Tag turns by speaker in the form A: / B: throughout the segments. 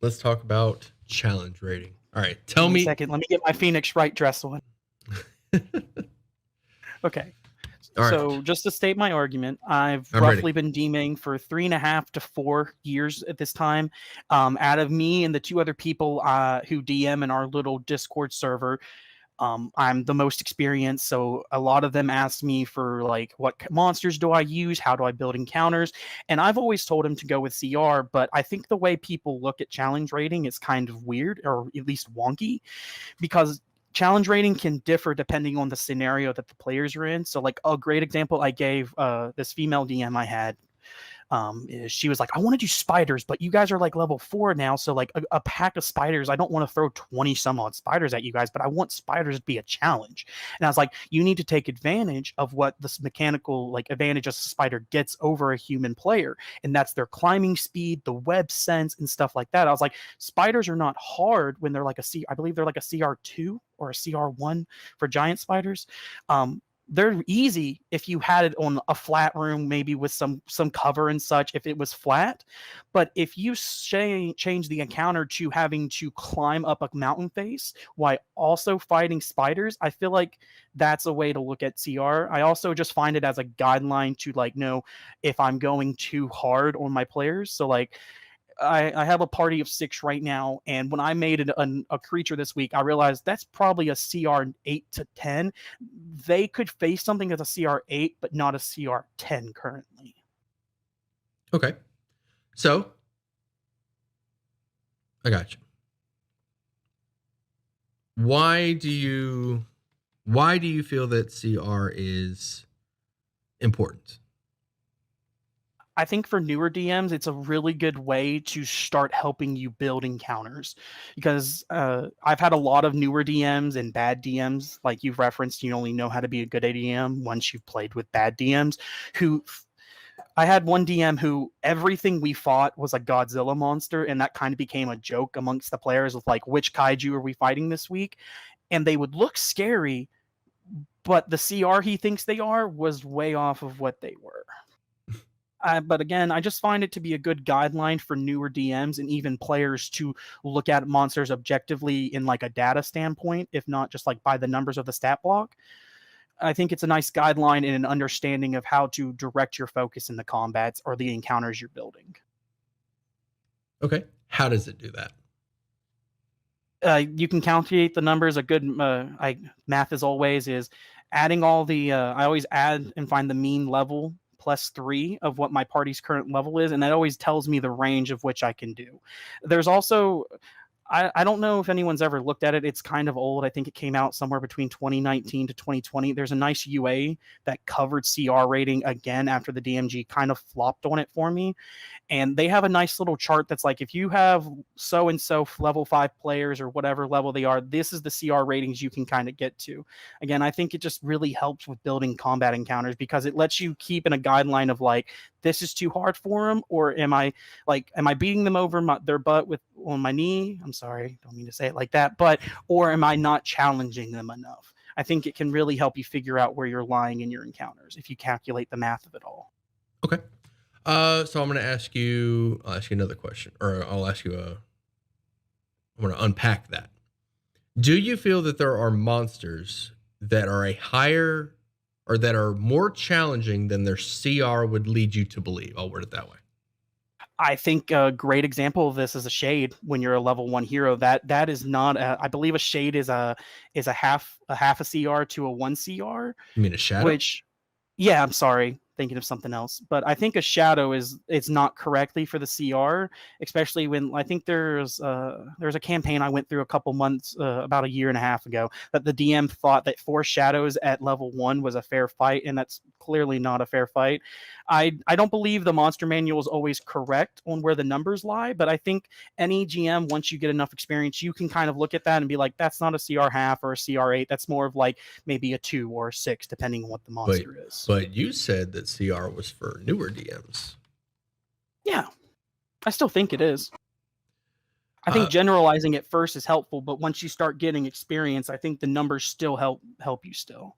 A: Let's talk about challenge rating. All right,
B: Give
A: tell
B: me a
A: me.
B: second. Let me get my Phoenix Wright dress on. Okay.
A: All
B: So
A: right,
B: just to state my argument, I've
A: I'm ready.
B: roughly been DMing for 3.5 to 4 years at this time. Out of me and the two other people who DM in our little Discord server, I'm the most experienced, so a lot of them ask me for like, what monsters do I use? How do I build encounters? And I've always told them to go with CR, but I think the way people look at challenge rating is kind of weird, or at least wonky, because challenge rating can differ depending on the scenario that the players are in. So, like a great example I gave this female DM I had, is she was like, I want to do spiders, but you guys are like level 4 now. So like a pack of spiders, I don't want to throw 20 some odd spiders at you guys, but I want spiders to be a challenge. And I was like, you need to take advantage of what this mechanical like advantage a spider gets over a human player. And that's their climbing speed, the web sense, and stuff like that. I was like, spiders are not hard when they're like I believe they're like a CR2 or a CR1 for giant spiders. They're easy if you had it on a flat room, maybe with some cover and such, if it was flat. But if you change the encounter to having to climb up a mountain face while also fighting spiders, I feel like that's a way to look at CR. I also just find it as a guideline to like know if I'm going too hard on my players. So like I have a party of 6 right now, and when I made a creature this week, I realized that's probably a CR 8 to 10. They could face something as a CR 8, but not a CR 10 currently.
A: Okay, so I got you. Why do you why do you feel that CR is important?
B: I think for newer DMs, it's a really good way to start helping you build encounters, because I've had a lot of newer DMs and bad DMs. Like you've referenced, you only know how to be a good ADM once you've played with bad DMs. Who I had one DM who everything we fought was a Godzilla monster, and that kind of became a joke amongst the players of like, which kaiju are we fighting this week? And they would look scary, but the CR he thinks they are was way off of what they were. But again, I just find it to be a good guideline for newer DMs and even players to look at monsters objectively in like a data standpoint, if not just like by the numbers of the stat block. I think it's a nice guideline and an understanding of how to direct your focus in the combats or the encounters you're building.
A: Okay, how does it do that?
B: You can calculate the numbers. A good math, as always, is adding all the. I always add and find the mean level +3 of what my party's current level is, and that always tells me the range of which I can do. There's also I don't know if anyone's ever looked at it. It's kind of old. I think it came out somewhere between 2019 to 2020. There's a nice UA that covered CR rating again after the DMG kind of flopped on it for me. And they have a nice little chart that's like, if you have so and so level 5 players or whatever level they are, this is the CR ratings you can kind of get to. Again, I think it just really helps with building combat encounters because it lets you keep in a guideline of like, this is too hard for them, or am I beating them over their butt with on my knee? I'm sorry, don't mean to say it like that, but or am I not challenging them enough? I think it can really help you figure out where you're lying in your encounters if you calculate the math of it all.
A: Okay. So I'm gonna ask you. I'll ask you another question, or I'll ask you a. I'm gonna unpack that. Do you feel that there are monsters that are a higher or that are more challenging than their CR would lead you to believe? I'll word it that way.
B: I think a great example of this is a shade. When you're a level 1 hero, that is not I believe a shade is a half a CR to a 1 CR,
A: You mean a shadow?
B: which yeah, I'm sorry, thinking of something else. But I think a shadow is it's not correctly for the CR, especially when I think there's a campaign I went through a couple months about a year and a half ago that the DM thought that 4 shadows at level 1 was a fair fight, and that's clearly not a fair fight. I don't believe the monster manual is always correct on where the numbers lie, but I think any GM, once you get enough experience, you can kind of look at that and be like, that's not a CR half or a CR8. That's more of like maybe a 2 or a 6, depending on what the
A: But
B: monster is.
A: but you said that CR was for newer DMs.
B: Yeah, I still think it is. I think
A: Uh,
B: generalizing it first is helpful, but once you start getting experience, I think the numbers still help you still.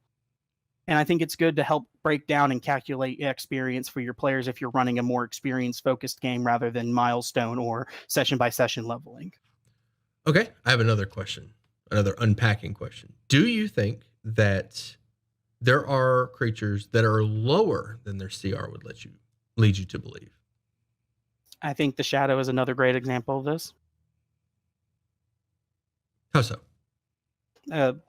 B: And I think it's good to help break down and calculate experience for your players if you're running a more experience focused game rather than milestone or session by session leveling.
A: Okay, I have another question, another unpacking question. Do you think that there are creatures that are lower than their CR would lead you to believe?
B: I think the Shadow is another great example of this.
A: How so?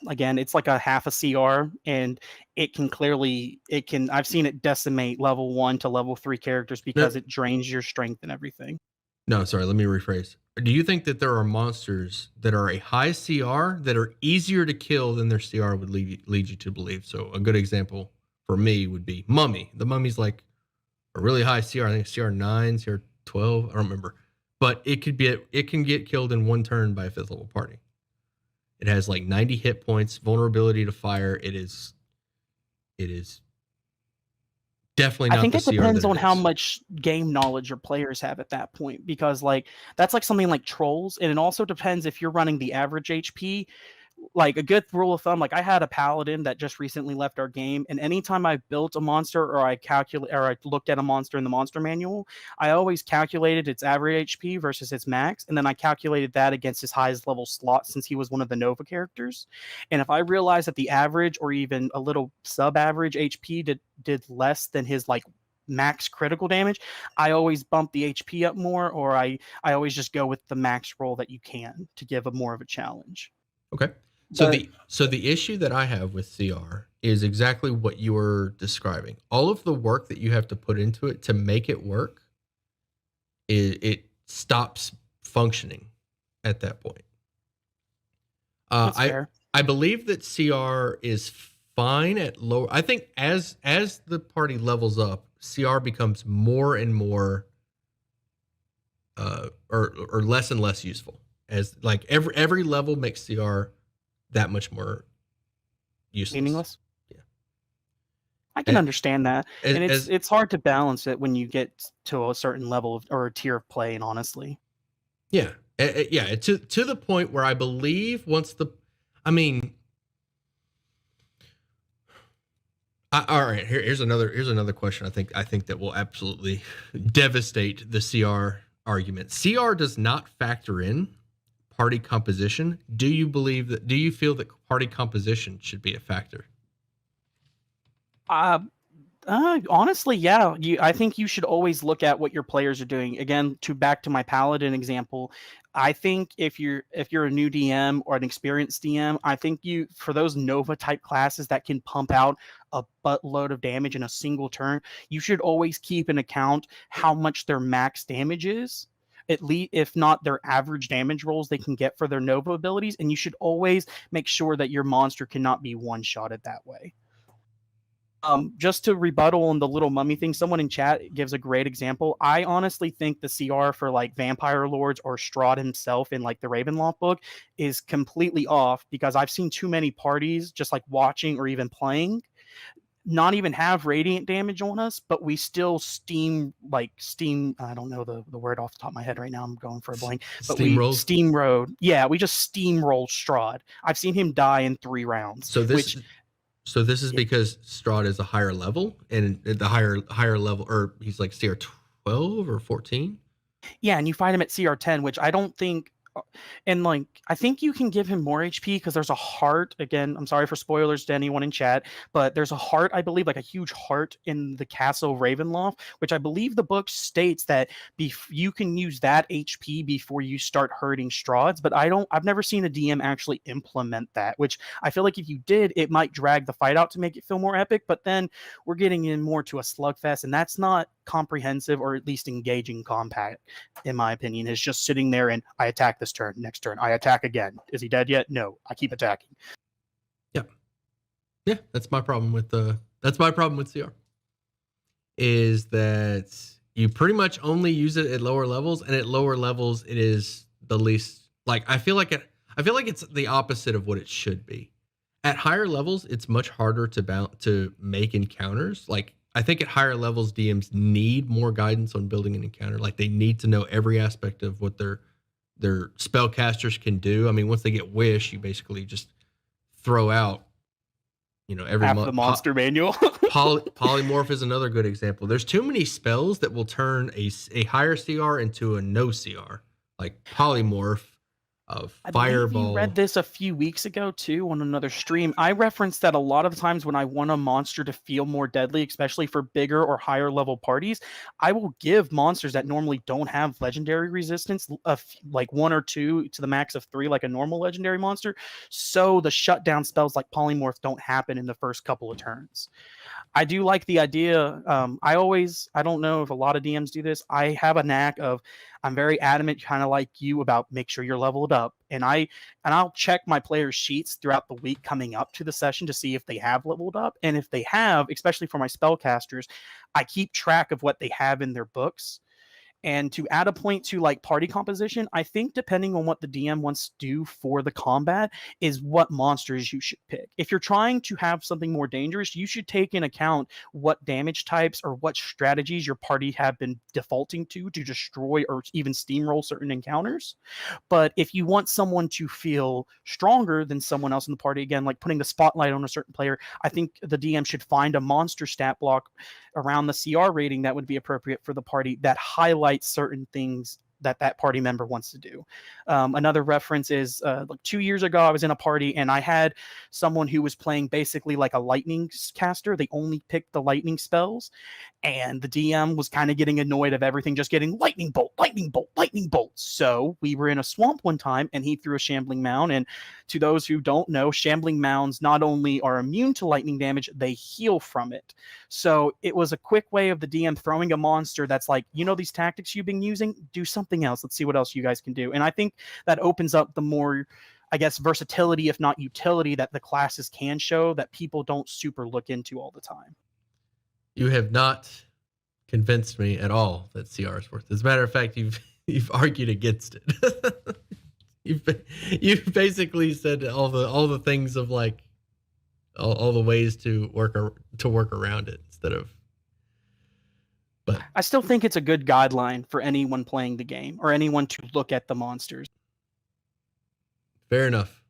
B: Again, it's like a half a CR, and I've seen it decimate level 1 to level 3 characters
A: No,
B: because it drains your strength and everything.
A: no, sorry. Let me rephrase. Do you think that there are monsters that are a high CR that are easier to kill than their CR would lead you to believe? So a good example for me would be Mummy. The Mummy's like a really high CR. I think CR9, CR12. I don't remember, but it can get killed in one turn by a 5th level party. It has like 90 hit points, vulnerability to fire. It is definitely
B: I
A: not
B: think
A: the
B: it
A: CR
B: depends
A: that it
B: on how
A: is.
B: much game knowledge your players have at that point, because like that's like something like trolls, and it also depends if you're running the average HP. Like a good rule of thumb, like I had a paladin that just recently left our game, and anytime I built a monster or I looked at a monster in the monster manual, I always calculated its average HP versus its max, and then I calculated that against his highest level slot since he was one of the Nova characters. And if I realized that the average or even a little sub average HP did less than his like max critical damage, I always bump the HP up more, or I always just go with the max roll that you can to give a more of a challenge.
A: Okay. So
B: But
A: the issue that I have with CR is exactly what you were describing. All of the work that you have to put into it to make it work, it stops functioning at that point.
B: that's
A: I
B: fair.
A: I believe that CR is fine at low. I think as the party levels up, CR becomes more and more or less and less useful. As like every level makes CR that much more useless.
B: Meaningless.
A: Yeah.
B: I can
A: A-
B: understand that, and it's
A: As
B: it's hard to balance it when you get to a certain level or a tier of play. And honestly,
A: yeah. Yeah, to the point where I believe once the I mean all right, here's another question I think that will absolutely devastate the CR argument. CR does not factor in party composition. Do you feel that party composition should be a factor?
B: uh, honestly, yeah. I think you should always look at what your players are doing. Again, to back to my paladin example, I think if you're a new DM or an experienced DM, I think you for those Nova type classes that can pump out a buttload of damage in a single turn, you should always keep in account how much their max damage is. At least, if not their average damage rolls they can get for their Nova abilities, and you should always make sure that your monster cannot be one shotted that way. Just to rebuttal on the little mummy thing, someone in chat gives a great example. I honestly think the CR for like Vampire Lords or Strahd himself in like the Ravenloft book is completely off, because I've seen too many parties just like watching or even playing not even have radiant damage on us, but we still steam. I don't know the word off the top of my head right now. I'm going for a blank, but we
A: Steamrolled.
B: steamrolled. Yeah, we just steamrolled Strahd. I've seen him die in 3 rounds,
A: So this
B: which
A: so this is because Strahd is a higher level and the higher level or he's like CR 12 or 14.
B: yeah, and you fight him at CR10, which I don't think. And like, I think you can give him more HP because there's a heart. Again, I'm sorry for spoilers to anyone in chat, but there's a heart, I believe, like a huge heart in the castle Ravenloft, which I believe the book states that you can use that HP before you start hurting Strahds. But I've never seen a DM actually implement that, which I feel like if you did, it might drag the fight out to make it feel more epic. But then we're getting in more to a slugfest, and that's not comprehensive or at least engaging combat, in my opinion. Is just sitting there and I attack this turn, next turn I attack again. Is he dead yet? No, I keep attacking.
A: Yeah. Yeah, that's my problem with CR. Is that you pretty much only use it at lower levels, and at lower levels it is the least like I feel like it's the opposite of what it should be. At higher levels, it's much harder to make encounters. Like I think at higher levels, DMs need more guidance on building an encounter. Like they need to know every aspect of what their spellcasters can do. I mean, once they get Wish, you basically just throw out every
B: Half of the
A: month.
B: monster manual.
A: Polymorph is another good example. There's too many spells that will turn a higher CR into a no CR, like polymorph,
B: I believe you read
A: fireball.
B: this a few weeks ago too on another stream. I referenced that a lot of the times when I want a monster to feel more deadly, especially for bigger or higher level parties, I will give monsters that normally don't have legendary resistance of like 1 or 2 to the max of 3, like a normal legendary monster. So the shutdown spells like polymorph don't happen in the first couple of turns. I do like the idea. I don't know if a lot of DMs do this. I have a knack of, I'm very adamant, kind of like you, about make sure you're leveled up. And I'll check my players' sheets throughout the week coming up to the session to see if they have leveled up. And if they have, especially for my spellcasters, I keep track of what they have in their books. And to add a point to like party composition, I think depending on what the DM wants to do for the combat is what monsters you should pick. If you're trying to have something more dangerous, you should take in account what damage types or what strategies your party have been defaulting to destroy or even steamroll certain encounters. But if you want someone to feel stronger than someone else in the party, again, like putting the spotlight on a certain player, I think the DM should find a monster stat block around the CR rating that would be appropriate for the party that highlights certain things that party member wants to do. Another reference is like 2 years ago, I was in a party and I had someone who was playing basically like a lightning caster. They only picked the lightning spells, and the DM was kind of getting annoyed of everything just getting lightning bolt, lightning bolt, lightning bolt. So we were in a swamp one time and he threw a shambling mound. And to those who don't know, shambling mounds not only are immune to lightning damage, they heal from it. So it was a quick way of the DM throwing a monster that's like, these tactics you've been using, do something else. Let's see what else you guys can do. And I think that opens up the more, I guess, versatility, if not utility, that the classes can show that people don't super look into all the time.
A: You have not convinced me at all that CR is worth. As a matter of fact, you've argued against it. you've basically said all the things of like all the ways to work around it instead of. But
B: I still think it's a good guideline for anyone playing the game or anyone to look at the monsters.
A: Fair enough.